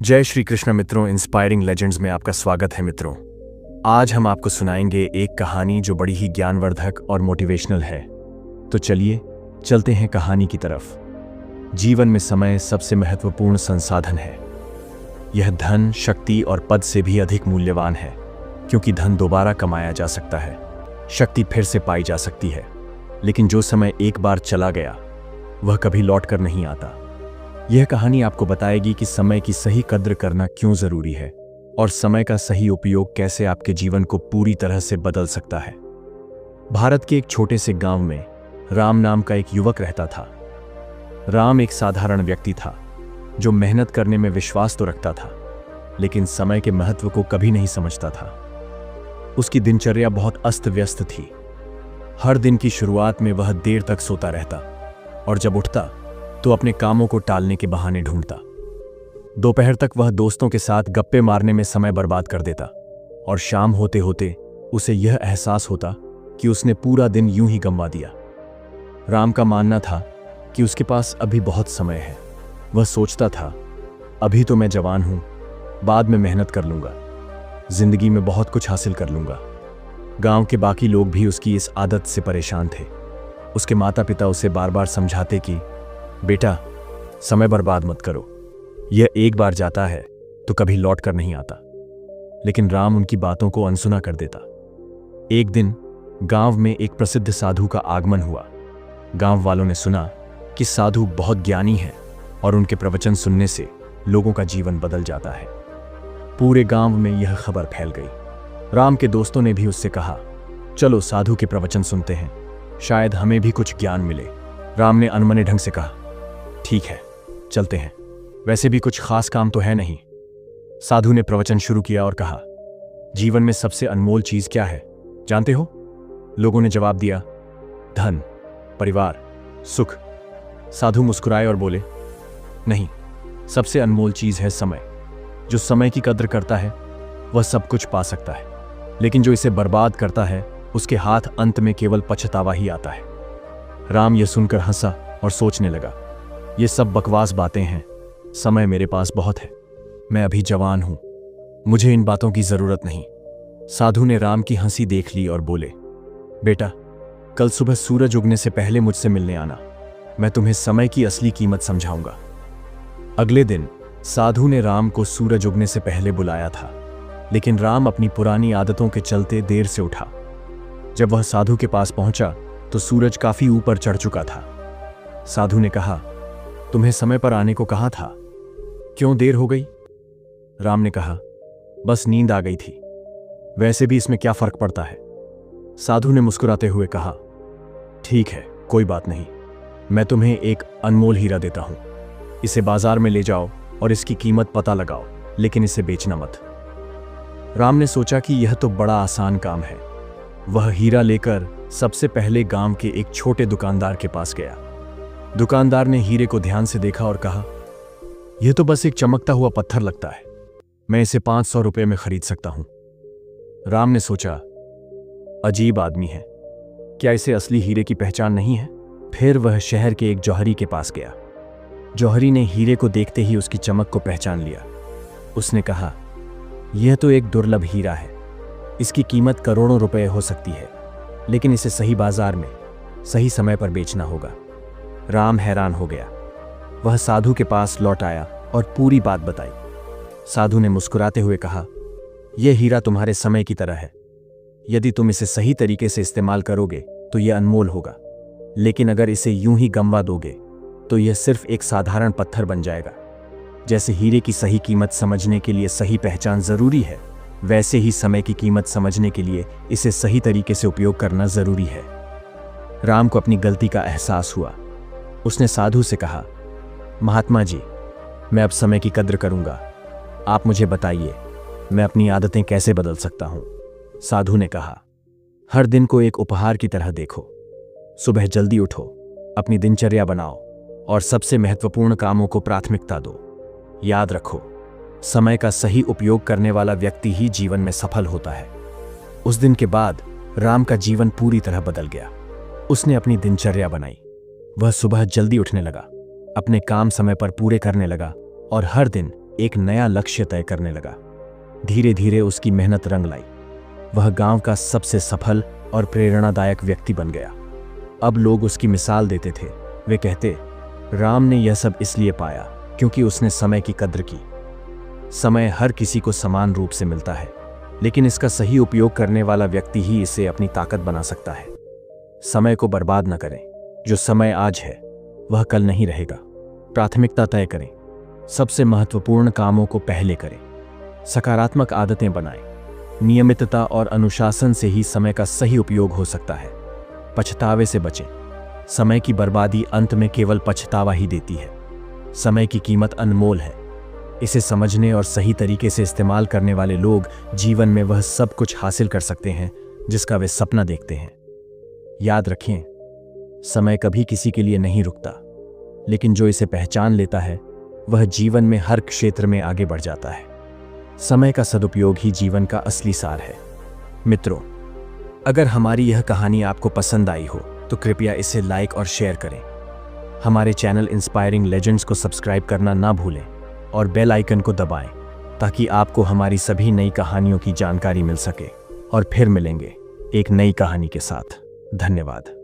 जय श्री कृष्ण मित्रों, inspiring legends में आपका स्वागत है मित्रों। आज हम आपको सुनाएंगे एक कहानी जो बड़ी ही ज्ञानवर्धक और मोटिवेशनल है। तो चलिए चलते हैं कहानी की तरफ। जीवन में समय सबसे महत्वपूर्ण संसाधन है। यह धन, शक्ति और पद से भी अधिक मूल्यवान है, क्योंकि धन दोबारा कमाया जा सकता है, शक्ति फिर से पाई जा सकती है, लेकिन जो समय एक बार चला गया वह कभी लौट कर नहीं आता। यह कहानी आपको बताएगी कि समय की सही कद्र करना क्यों जरूरी है और समय का सही उपयोग कैसे आपके जीवन को पूरी तरह से बदल सकता है। भारत के एक छोटे से गांव में राम नाम का एक युवक रहता था। राम एक साधारण व्यक्ति था जो मेहनत करने में विश्वास तो रखता था, लेकिन समय के महत्व को कभी नहीं समझता था। उसकी दिनचर्या बहुत अस्त व्यस्त थी। हर दिन की शुरुआत में वह देर तक सोता रहता और जब उठता तो अपने कामों को टालने के बहाने ढूंढता। दोपहर तक वह दोस्तों के साथ गप्पे मारने में समय बर्बाद कर देता और शाम होते होते उसे यह एहसास होता कि उसने पूरा दिन यूं ही गंवा दिया। राम का मानना था कि उसके पास अभी बहुत समय है। वह सोचता था, अभी तो मैं जवान हूं, बाद में मेहनत कर लूंगा, जिंदगी में बहुत कुछ हासिल कर लूंगा। गांव के बाकी लोग भी उसकी इस आदत से परेशान थे। उसके माता पिता उसे बार बार समझाते कि बेटा, समय बर्बाद मत करो, यह एक बार जाता है तो कभी लौट कर नहीं आता। लेकिन राम उनकी बातों को अनसुना कर देता। एक दिन गांव में एक प्रसिद्ध साधु का आगमन हुआ। गांव वालों ने सुना कि साधु बहुत ज्ञानी है और उनके प्रवचन सुनने से लोगों का जीवन बदल जाता है। पूरे गांव में यह खबर फैल गई। राम के दोस्तों ने भी उससे कहा, चलो साधु के प्रवचन सुनते हैं, शायद हमें भी कुछ ज्ञान मिले। राम ने अनमने ढंग से कहा, ठीक है, चलते हैं, वैसे भी कुछ खास काम तो है नहीं। साधु ने प्रवचन शुरू किया और कहा, जीवन में सबसे अनमोल चीज क्या है जानते हो? लोगों ने जवाब दिया, धन, परिवार, सुख। साधु मुस्कुराए और बोले, नहीं, सबसे अनमोल चीज है समय। जो समय की कद्र करता है वह सब कुछ पा सकता है, लेकिन जो इसे बर्बाद करता है उसके हाथ अंत में केवल पछतावा ही आता है। राम यह सुनकर हंसा और सोचने लगा, ये सब बकवास बातें हैं, समय मेरे पास बहुत है, मैं अभी जवान हूं, मुझे इन बातों की जरूरत नहीं। साधु ने राम की हंसी देख ली और बोले, बेटा, कल सुबह सूरज उगने से पहले मुझसे मिलने आना, मैं तुम्हें समय की असली कीमत समझाऊंगा। अगले दिन साधु ने राम को सूरज उगने से पहले बुलाया था, लेकिन राम अपनी पुरानी आदतों के चलते देर से उठा। जब वह साधु के पास पहुंचा तो सूरज काफी ऊपर चढ़ चुका था। साधु ने कहा, तुम्हें समय पर आने को कहा था, क्यों देर हो गई? राम ने कहा, बस नींद आ गई थी, वैसे भी इसमें क्या फर्क पड़ता है। साधु ने मुस्कुराते हुए कहा, ठीक है, कोई बात नहीं, मैं तुम्हें एक अनमोल हीरा देता हूं, इसे बाजार में ले जाओ और इसकी कीमत पता लगाओ, लेकिन इसे बेचना मत। राम ने सोचा कि यह तो बड़ा आसान काम है। वह हीरा लेकर सबसे पहले गांव के एक छोटे दुकानदार के पास गया। दुकानदार ने हीरे को ध्यान से देखा और कहा, यह तो बस एक चमकता हुआ पत्थर लगता है, मैं इसे 500 रुपये में खरीद सकता हूं। राम ने सोचा, अजीब आदमी है, क्या इसे असली हीरे की पहचान नहीं है? फिर वह शहर के एक जौहरी के पास गया। जौहरी ने हीरे को देखते ही उसकी चमक को पहचान लिया। उसने कहा, यह तो एक दुर्लभ हीरा है, इसकी कीमत करोड़ों रुपए हो सकती है, लेकिन इसे सही बाजार में सही समय पर बेचना होगा। राम हैरान हो गया। वह साधु के पास लौट आया और पूरी बात बताई। साधु ने मुस्कुराते हुए कहा, यह हीरा तुम्हारे समय की तरह है, यदि तुम इसे सही तरीके से इस्तेमाल करोगे तो यह अनमोल होगा, लेकिन अगर इसे यूं ही गंवा दोगे तो यह सिर्फ एक साधारण पत्थर बन जाएगा। जैसे हीरे की सही कीमत समझने के लिए सही पहचान जरूरी है, वैसे ही समय की कीमत समझने के लिए इसे सही तरीके से उपयोग करना जरूरी है। राम को अपनी गलती का एहसास हुआ। उसने साधु से कहा, महात्मा जी, मैं अब समय की कद्र करूंगा, आप मुझे बताइए, मैं अपनी आदतें कैसे बदल सकता हूं? साधु ने कहा, हर दिन को एक उपहार की तरह देखो, सुबह जल्दी उठो, अपनी दिनचर्या बनाओ और सबसे महत्वपूर्ण कामों को प्राथमिकता दो। याद रखो, समय का सही उपयोग करने वाला व्यक्ति ही जीवन में सफल होता है। उस दिन के बाद राम का जीवन पूरी तरह बदल गया। उसने अपनी दिनचर्या बनाई। वह सुबह जल्दी उठने लगा, अपने काम समय पर पूरे करने लगा और हर दिन एक नया लक्ष्य तय करने लगा। धीरे धीरे उसकी मेहनत रंग लाई। वह गांव का सबसे सफल और प्रेरणादायक व्यक्ति बन गया। अब लोग उसकी मिसाल देते थे। वे कहते, राम ने यह सब इसलिए पाया क्योंकि उसने समय की कद्र की। समय हर किसी को समान रूप से मिलता है, लेकिन इसका सही उपयोग करने वाला व्यक्ति ही इसे अपनी ताकत बना सकता है। समय को बर्बाद न करें। जो समय आज है वह कल नहीं रहेगा। प्राथमिकता तय करें। सबसे महत्वपूर्ण कामों को पहले करें। सकारात्मक आदतें बनाएं। नियमितता और अनुशासन से ही समय का सही उपयोग हो सकता है। पछतावे से बचें। समय की बर्बादी अंत में केवल पछतावा ही देती है। समय की कीमत अनमोल है। इसे समझने और सही तरीके से इस्तेमाल करने वाले लोग जीवन में वह सब कुछ हासिल कर सकते हैं जिसका वे सपना देखते हैं। याद रखें, समय कभी किसी के लिए नहीं रुकता, लेकिन जो इसे पहचान लेता है वह जीवन में हर क्षेत्र में आगे बढ़ जाता है। समय का सदुपयोग ही जीवन का असली सार है। मित्रों, अगर हमारी यह कहानी आपको पसंद आई हो तो कृपया इसे लाइक और शेयर करें। हमारे चैनल इंस्पायरिंग लेजेंड्स को सब्सक्राइब करना ना भूलें और बेल आइकन को दबाएं ताकि आपको हमारी सभी नई कहानियों की जानकारी मिल सके। और फिर मिलेंगे एक नई कहानी के साथ। धन्यवाद।